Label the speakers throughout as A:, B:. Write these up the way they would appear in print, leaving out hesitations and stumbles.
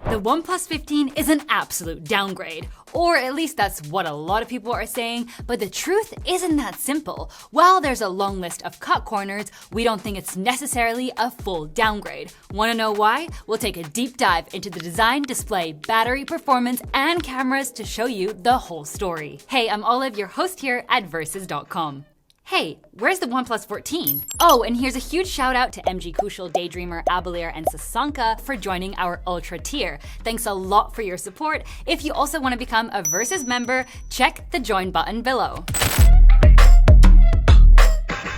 A: The OnePlus 15 is an absolute downgrade. Or at least that's what a lot of people are saying, but the truth isn't that simple. While there's a long list of cut corners, we don't think it's necessarily a full downgrade. Want to know why? We'll take a deep dive into the design, display, battery performance, and cameras to show you the whole story. Hey, I'm Olive, your host here at Versus.com. Hey, where's the OnePlus 14? Oh, and here's a huge shout out to MG Kushal, Daydreamer, Abelair, and Sasanka for joining our Ultra tier. Thanks a lot for your support. If you also want to become a Versus member, check the join button below.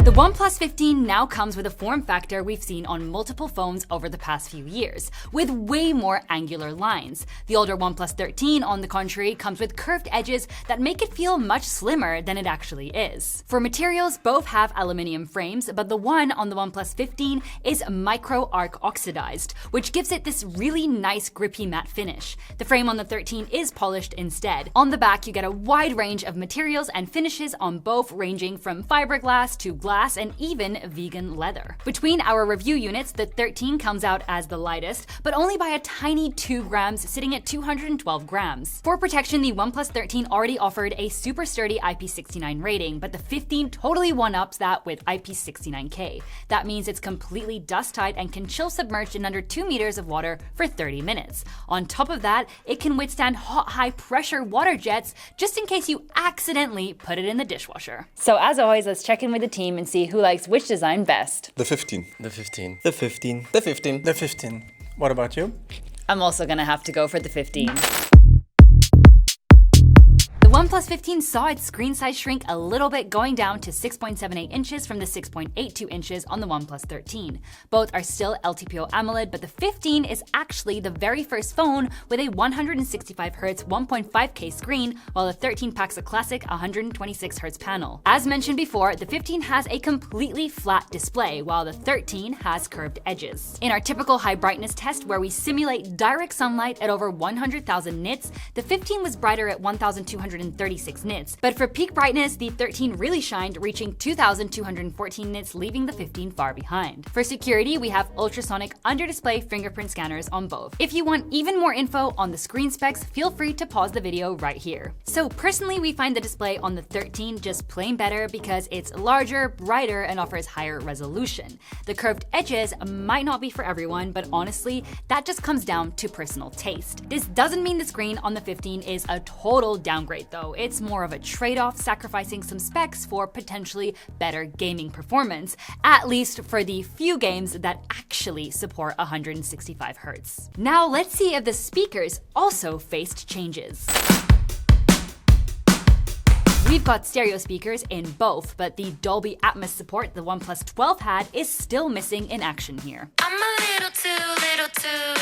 A: The OnePlus 15 now comes with a form factor we've seen on multiple phones over the past few years, with way more angular lines. The older OnePlus 13, on the contrary, comes with curved edges that make it feel much slimmer than it actually is. For materials, both have aluminium frames, but the one on the OnePlus 15 is micro arc oxidized, which gives it this really nice grippy matte finish. The frame on the 13 is polished instead. On the back, you get a wide range of materials and finishes on both, ranging from fiberglass to glass and even vegan leather. Between our review units, the 13 comes out as the lightest, but only by a tiny 2 grams, sitting at 212 grams. For protection, the OnePlus 13 already offered a super sturdy IP69 rating, but the 15 totally one-ups that with IP69K. That means it's completely dust-tight and can chill submerged in under 2 meters of water for 30 minutes. On top of that, it can withstand hot, high-pressure water jets just in case you accidentally put it in the dishwasher. So as always, let's check in with the team and see who likes which design best.
B: The 15.
C: The 15.
B: The 15.
C: The 15.
D: The 15. What about you?
A: I'm also gonna have to go for the 15. The OnePlus 15 saw its screen size shrink a little bit, going down to 6.78 inches from the 6.82 inches on the OnePlus 13. Both are still LTPO AMOLED, but the 15 is actually the very first phone with a 165Hz 1.5K screen, while the 13 packs a classic 126Hz panel. As mentioned before, the 15 has a completely flat display, while the 13 has curved edges. In our typical high brightness test, where we simulate direct sunlight at over 100,000 nits, the 15 was brighter at 1,236 nits, but for peak brightness, the 13 really shined, reaching 2,214 nits, leaving the 15 far behind. For security, we have ultrasonic under-display fingerprint scanners on both. If you want even more info on the screen specs, feel free to pause the video right here. So personally, we find the display on the 13 just plain better because it's larger, brighter, and offers higher resolution. The curved edges might not be for everyone, but honestly, that just comes down to personal taste. This doesn't mean the screen on the 15 is a total downgrade though. It's more of a trade-off, sacrificing some specs for potentially better gaming performance, at least for the few games that actually support 165Hz. Now let's see if the speakers also faced changes. We've got stereo speakers in both, but the Dolby Atmos support the OnePlus 12 had is still missing in action here.
E: I'm a little too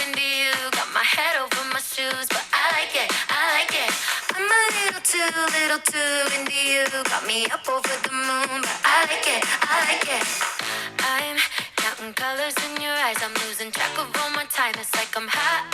E: into you. Got my head over my shoes, but I like it, I like it. I'm a little too into you. Got me up over the moon, but I like it, I like it. I'm counting colors in your eyes. I'm losing track of all my time. It's like I'm high.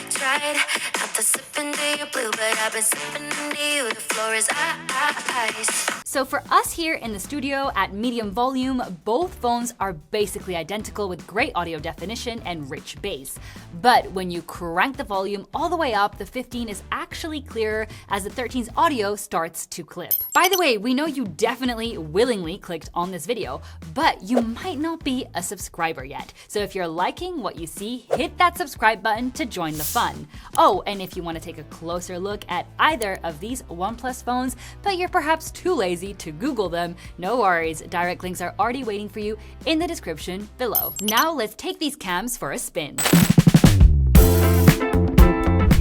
E: Tried not to slip into your blue, but I've been slipping into you. The floor is ice.
A: So for us here in the studio at medium volume, both phones are basically identical with great audio definition and rich bass. But when you crank the volume all the way up, the 15 is actually clearer as the 13's audio starts to clip. By the way, we know you definitely willingly clicked on this video, but you might not be a subscriber yet. So if you're liking what you see, hit that subscribe button to join the fun. Oh, and if you want to take a closer look at either of these OnePlus phones, but you're perhaps too lazy to Google them, no worries, direct links are already waiting for you in the description below. Now let's take these cams for a spin.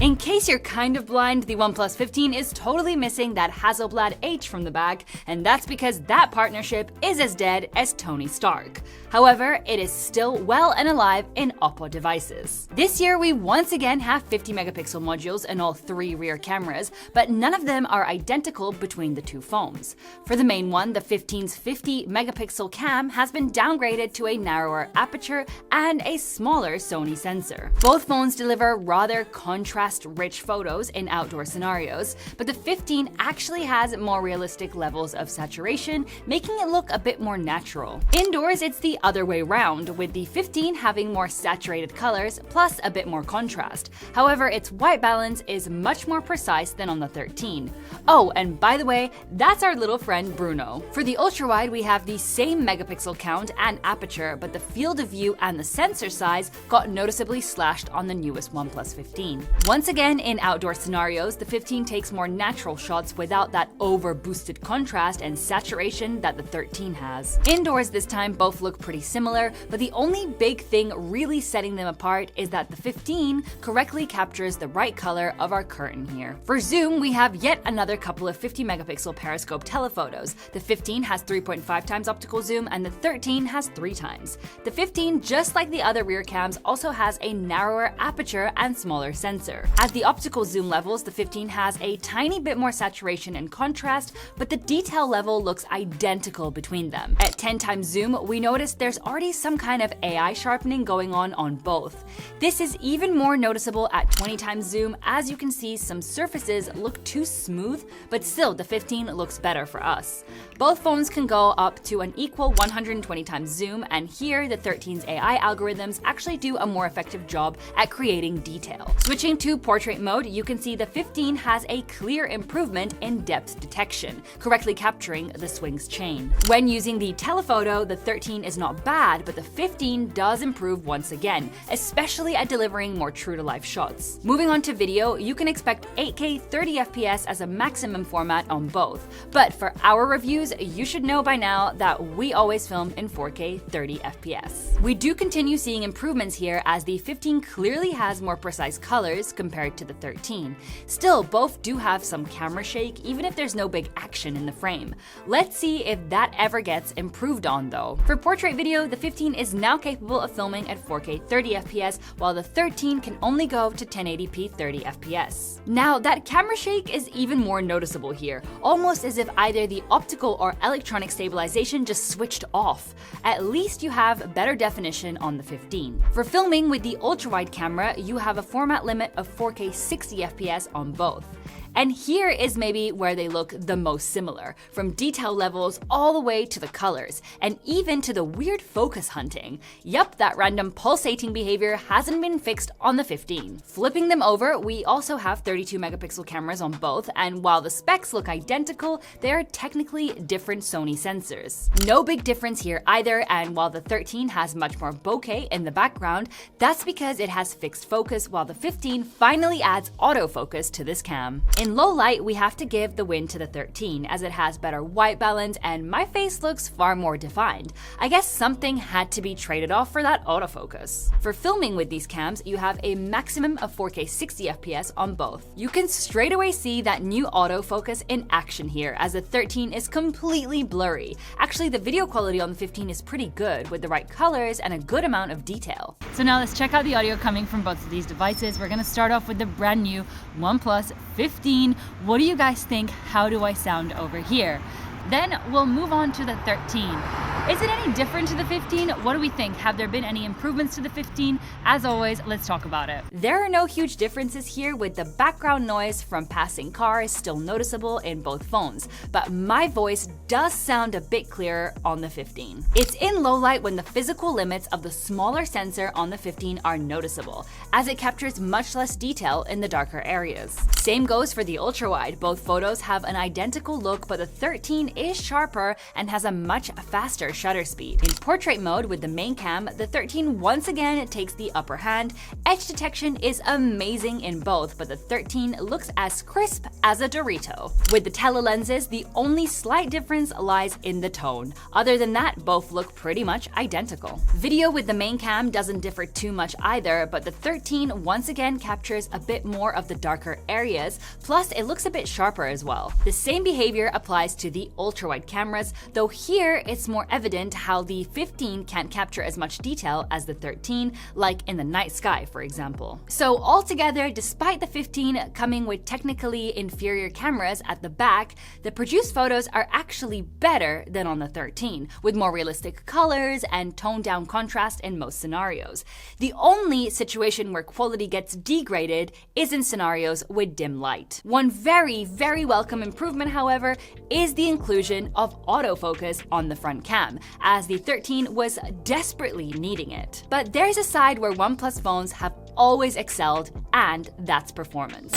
A: In case you're kind of blind, the OnePlus 15 is totally missing that Hasselblad H from the back, and that's because that partnership is as dead as Tony Stark. However, it is still well and alive in Oppo devices. This year, we once again have 50 megapixel modules in all 3 rear cameras, but none of them are identical between the two phones. For the main one, the 15's 50 megapixel cam has been downgraded to a narrower aperture and a smaller Sony sensor. Both phones deliver rather contrasty contrast-rich photos in outdoor scenarios, but the 15 actually has more realistic levels of saturation, making it look a bit more natural. Indoors, it's the other way round, with the 15 having more saturated colors plus a bit more contrast. However, its white balance is much more precise than on the 13. Oh, and by the way, that's our little friend Bruno. For the ultrawide, we have the same megapixel count and aperture, but the field of view and the sensor size got noticeably slashed on the newest OnePlus 15. Once again, in outdoor scenarios, the 15 takes more natural shots without that over-boosted contrast and saturation that the 13 has. Indoors this time, both look pretty similar, but the only big thing really setting them apart is that the 15 correctly captures the right color of our curtain here. For zoom, we have yet another couple of 50 megapixel periscope telephotos. The 15 has 3.5 times optical zoom and the 13 has 3 times. The 15, just like the other rear cams, also has a narrower aperture and smaller sensor. At the optical zoom levels, the 15 has a tiny bit more saturation and contrast, but the detail level looks identical between them. At 10 times zoom, we notice there's already some kind of AI sharpening going on both. This is even more noticeable at 20 times zoom, as you can see some surfaces look too smooth, but still the 15 looks better for us. Both phones can go up to an equal 120 times zoom, and here the 13's AI algorithms actually do a more effective job at creating detail. Switching to portrait mode, you can see the 15 has a clear improvement in depth detection, correctly capturing the swing's chain. When using the telephoto, the 13 is not bad, but the 15 does improve once again, especially at delivering more true-to-life shots. Moving on to video, you can expect 8K 30 FPS as a maximum format on both, but for our reviews, you should know by now that we always film in 4K 30 FPS. We do continue seeing improvements here as the 15 clearly has more precise colors compared to the 13. Still, both do have some camera shake, even if there's no big action in the frame. Let's see if that ever gets improved on though. For portrait video, the 15 is now capable of filming at 4K 30 FPS, while the 13 can only go to 1080p 30 FPS. Now, that camera shake is even more noticeable here, almost as if either the optical or electronic stabilization just switched off. At least you have better definition on the 15. For filming with the ultra-wide camera, you have a format limit of 4K 60 FPS on both. And here is maybe where they look the most similar, from detail levels all the way to the colors, and even to the weird focus hunting. Yup, that random pulsating behavior hasn't been fixed on the 15. Flipping them over, we also have 32 megapixel cameras on both, and while the specs look identical, they are technically different Sony sensors. No big difference here either, and while the 13 has much more bokeh in the background, that's because it has fixed focus, while the 15 finally adds autofocus to this cam. In low light, we have to give the win to the 13, as it has better white balance and my face looks far more defined. I guess something had to be traded off for that autofocus. For filming with these cams, you have a maximum of 4K 60 FPS on both. You can straight away see that new autofocus in action here, as the 13 is completely blurry. Actually, the video quality on the 15 is pretty good, with the right colors and a good amount of detail. So now let's check out the audio coming from both of these devices. We're gonna start off with the brand new OnePlus 15. What do you guys think? How do I sound over here? Then we'll move on to the 13. Is it any different to the 15? What do we think? Have there been any improvements to the 15? As always, let's talk about it. There are no huge differences here, with the background noise from passing cars still noticeable in both phones, but my voice does sound a bit clearer on the 15. It's in low light when the physical limits of the smaller sensor on the 15 are noticeable, as it captures much less detail in the darker areas. Same goes for the ultra-wide. Both photos have an identical look, but the 13 is sharper and has a much faster shutter speed. In portrait mode with the main cam, the 13 once again takes the upper hand. Edge detection is amazing in both, but the 13 looks as crisp as a Dorito. With the telelenses, the only slight difference lies in the tone. Other than that, both look pretty much identical. Video with the main cam doesn't differ too much either, but the 13 once again captures a bit more of the darker areas, plus it looks a bit sharper as well. The same behavior applies to the ultra-wide cameras, though here it's more evident evident how the 15 can't capture as much detail as the 13, like in the night sky, for example. So altogether, despite the 15 coming with technically inferior cameras at the back, the produced photos are actually better than on the 13, with more realistic colors and toned down contrast in most scenarios. The only situation where quality gets degraded is in scenarios with dim light. One very, very welcome improvement, however, is the inclusion of autofocus on the front cam, as the 13 was desperately needing it. But there's a side where OnePlus phones have always excelled, and that's performance.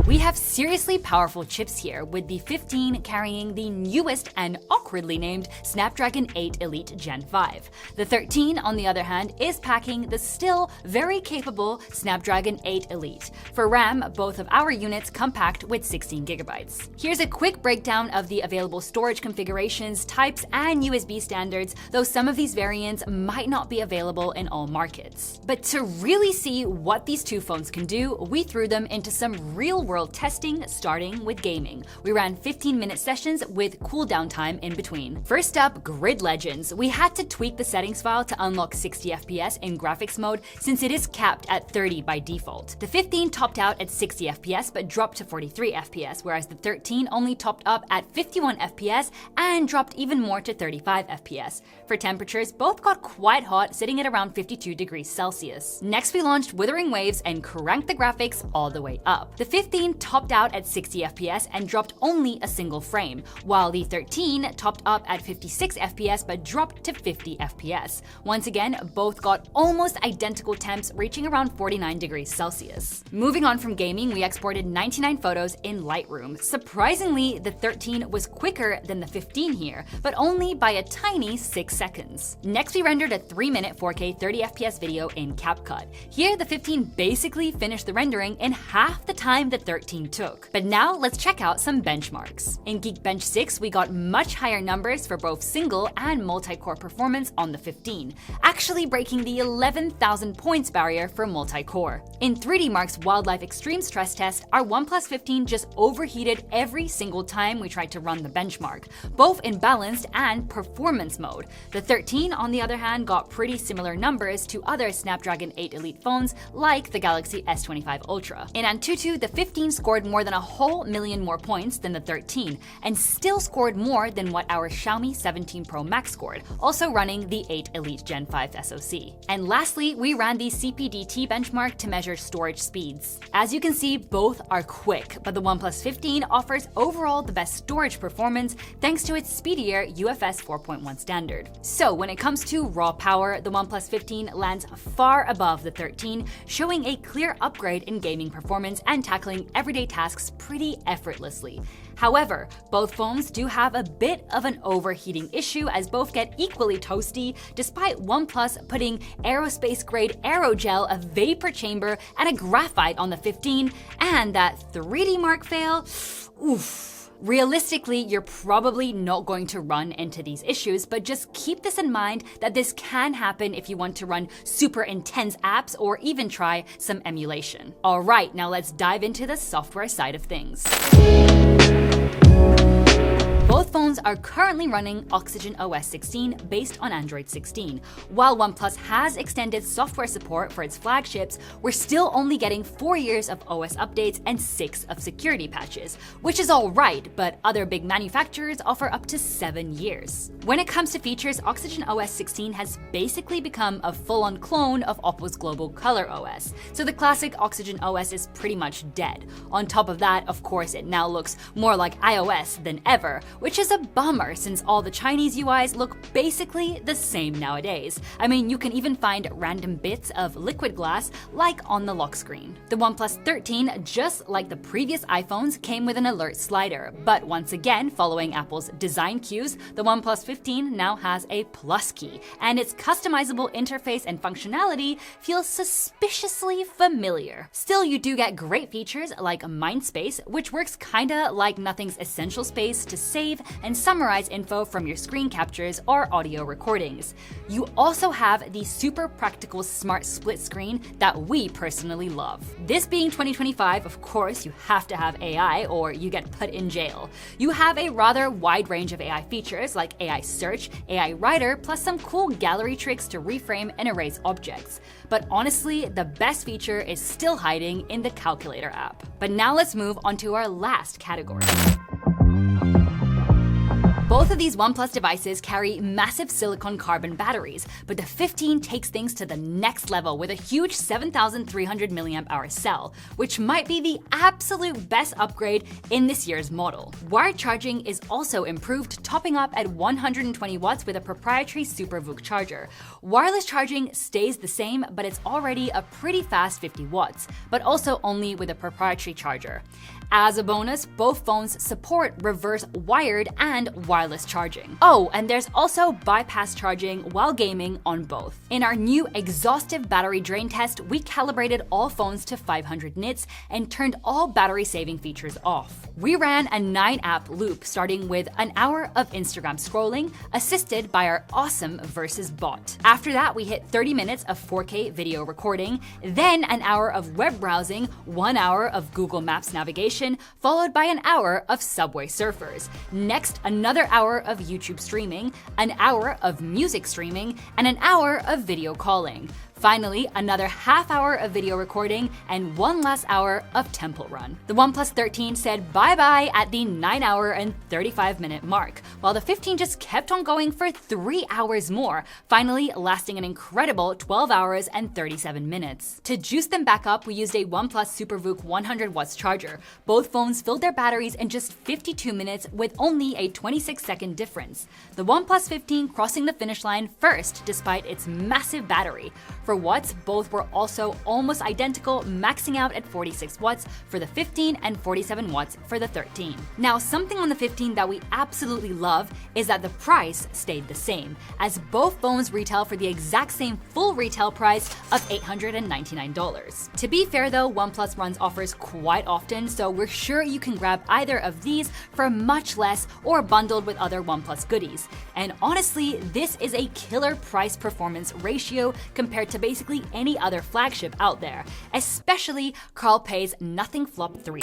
A: We have seriously powerful chips here, with the 15 carrying the newest and awkwardly named Snapdragon 8 Elite Gen 5. The 13, on the other hand, is packing the still very capable Snapdragon 8 Elite. For RAM, both of our units come packed with 16GB. Here's a quick breakdown of the available storage configurations, types, and USB standards, though some of these variants might not be available in all markets. But to really see what these two phones can do, we threw them into some real-world testing, starting with gaming. We ran 15-minute sessions with cooldown time in between. First up, Grid Legends. We had to tweak the settings file to unlock 60 FPS in graphics mode, since it is capped at 30 by default. The 15 topped out at 60 FPS but dropped to 43 FPS, whereas the 13 only topped up at 51 FPS and dropped even more to 35 FPS. For temperatures, both got quite hot, sitting at around 52 degrees Celsius. Next, we launched Withering Waves and cranked the graphics all the way up. The 15 topped out at 60 FPS and dropped only a single frame, while the 13 topped up at 56 FPS but dropped to 50 FPS. Once again, both got almost identical temps, reaching around 49 degrees Celsius. Moving on from gaming, we exported 99 photos in Lightroom. Surprisingly, the 13 was quicker than the 15 here, but only by a tiny 6 seconds. Next, we rendered a 3-minute 4K 30 FPS video in CapCut. Here, the 15 basically finished the rendering in half the time the 13 took. But now let's check out some benchmarks. In Geekbench 6, we got much higher numbers for both single and multi-core performance on the 15, actually breaking the 11,000 points barrier for multi-core. In 3D Mark's Wildlife Extreme stress test, our OnePlus 15 just overheated every single time we tried to run the benchmark, both in balanced and performance mode. The 13, on the other hand, got pretty similar numbers to other Snapdragon 8 Elite phones like the Galaxy S25 Ultra. In Antutu, the 15 scored more than a whole million more points than the 13, and still scored more than what our Xiaomi 17 Pro Max scored, also running the 8 Elite Gen 5 SoC. And lastly, we ran the CPDT benchmark to measure storage speeds. As you can see, both are quick, but the OnePlus 15 offers overall the best storage performance thanks to its speedier UFS 4.1 standard. So when it comes to raw power, the OnePlus 15 lands far above the 13, showing a clear upgrade in gaming performance and tackling everyday tasks pretty effortlessly. However, both phones do have a bit of an overheating issue, as both get equally toasty, despite OnePlus putting aerospace-grade aerogel, a vapor chamber, and a graphite on the 15, and that 3D Mark fail, oof. Realistically, you're probably not going to run into these issues, but just keep this in mind that this can happen if you want to run super intense apps or even try some emulation. Alright, now let's dive into the software side of things. Both phones are currently running Oxygen OS 16 based on Android 16. While OnePlus has extended software support for its flagships, we're still only getting 4 years of OS updates and 6 of security patches, which is alright, but other big manufacturers offer up to 7 years. When it comes to features, Oxygen OS 16 has basically become a full-on clone of Oppo's global Color OS, so the classic Oxygen OS is pretty much dead. On top of that, of course, it now looks more like iOS than ever, which is a bummer since all the Chinese UIs look basically the same nowadays. I mean, you can even find random bits of liquid glass like on the lock screen. The OnePlus 13, just like the previous iPhones, came with an alert slider, but once again, following Apple's design cues, the OnePlus 15 now has a plus key, and its customizable interface and functionality feels suspiciously familiar. Still, you do get great features like Mindspace, which works kinda like Nothing's Essential Space to save and summarize info from your screen captures or audio recordings. You also have the super practical smart split screen that we personally love. This being 2025, of course, you have to have AI or you get put in jail. You have a rather wide range of AI features like AI search, AI writer, plus some cool gallery tricks to reframe and erase objects. But honestly, the best feature is still hiding in the calculator app. But now let's move on to our last category. Both of these OnePlus devices carry massive silicon carbon batteries, but the 15 takes things to the next level with a huge 7,300 mAh cell, which might be the absolute best upgrade in this year's model. Wired charging is also improved, topping up at 120 watts with a proprietary SuperVOOC charger. Wireless charging stays the same, but it's already a pretty fast 50 watts, but also only with a proprietary charger. As a bonus, both phones support reverse wired and wireless charging. Oh, and there's also bypass charging while gaming on both. In our new exhaustive battery drain test, we calibrated all phones to 500 nits and turned all battery-saving features off. We ran a 9-app loop starting with an hour of Instagram scrolling, assisted by our awesome Versus bot. After that, we hit 30 minutes of 4K video recording, then an hour of web browsing, 1 hour of Google Maps navigation, followed by an hour of Subway Surfers. Next, another hour of YouTube streaming, an hour of music streaming, and an hour of video calling. Finally, another half hour of video recording and one last hour of Temple Run. The OnePlus 13 said bye-bye at the 9-hour and 35-minute mark, while the 15 just kept on going for 3 hours more, finally lasting an incredible 12 hours and 37 minutes. To juice them back up, we used a OnePlus SuperVOOC 100 watts charger. Both phones filled their batteries in just 52 minutes with only a 26-second difference. The OnePlus 15 crossing the finish line first despite its massive battery. For watts, both were also almost identical, maxing out at 46 watts for the 15 and 47 watts for the 13. Now, something on the 15 that we absolutely love is that the price stayed the same, as both phones retail for the exact same full retail price of $899. To be fair though, OnePlus runs offers quite often, so we're sure you can grab either of these for much less or bundled with other OnePlus goodies. And honestly, this is a killer price-performance ratio compared to basically any other flagship out there, especially Carl Pei's Nothing Flop 3.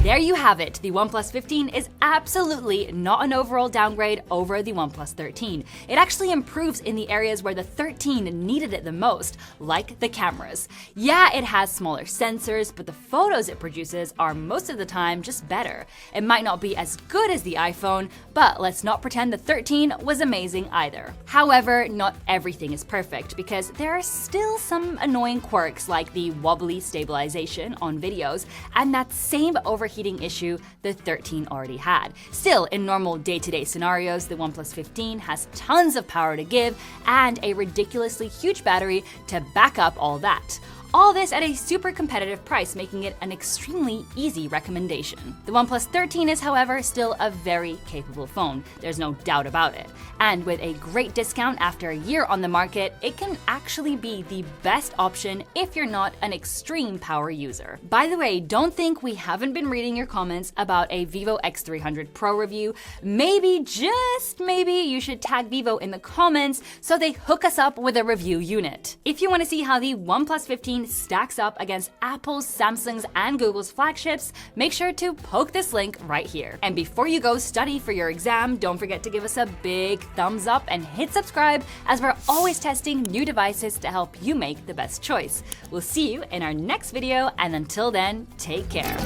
A: There you have it. The OnePlus 15 is absolutely not an overall downgrade over the OnePlus 13. It actually improves in the areas where the 13 needed it the most, like the cameras. Yeah, it has smaller sensors, but the photos it produces are most of the time just better. It might not be as good as the iPhone, but let's not pretend the 13 was amazing either. However, not everything is perfect because there are still some annoying quirks like the wobbly stabilization on videos and that same overheating issue the 13 already had. Still, in normal day-to-day scenarios, the OnePlus 15 has tons of power to give and a ridiculously huge battery to back up all that. All this at a super competitive price, making it an extremely easy recommendation. The OnePlus 13 is, however, still a very capable phone. There's no doubt about it. And with a great discount after a year on the market, it can actually be the best option if you're not an extreme power user. By the way, don't think we haven't been reading your comments about a Vivo X300 Pro review. Maybe, just maybe, you should tag Vivo in the comments so they hook us up with a review unit. If you want to see how the OnePlus 15 stacks up against Apple's, Samsung's, and Google's flagships, make sure to poke this link right here. And before you go study for your exam, don't forget to give us a big thumbs up and hit subscribe, as we're always testing new devices to help you make the best choice. We'll see you in our next video, and until then, take care.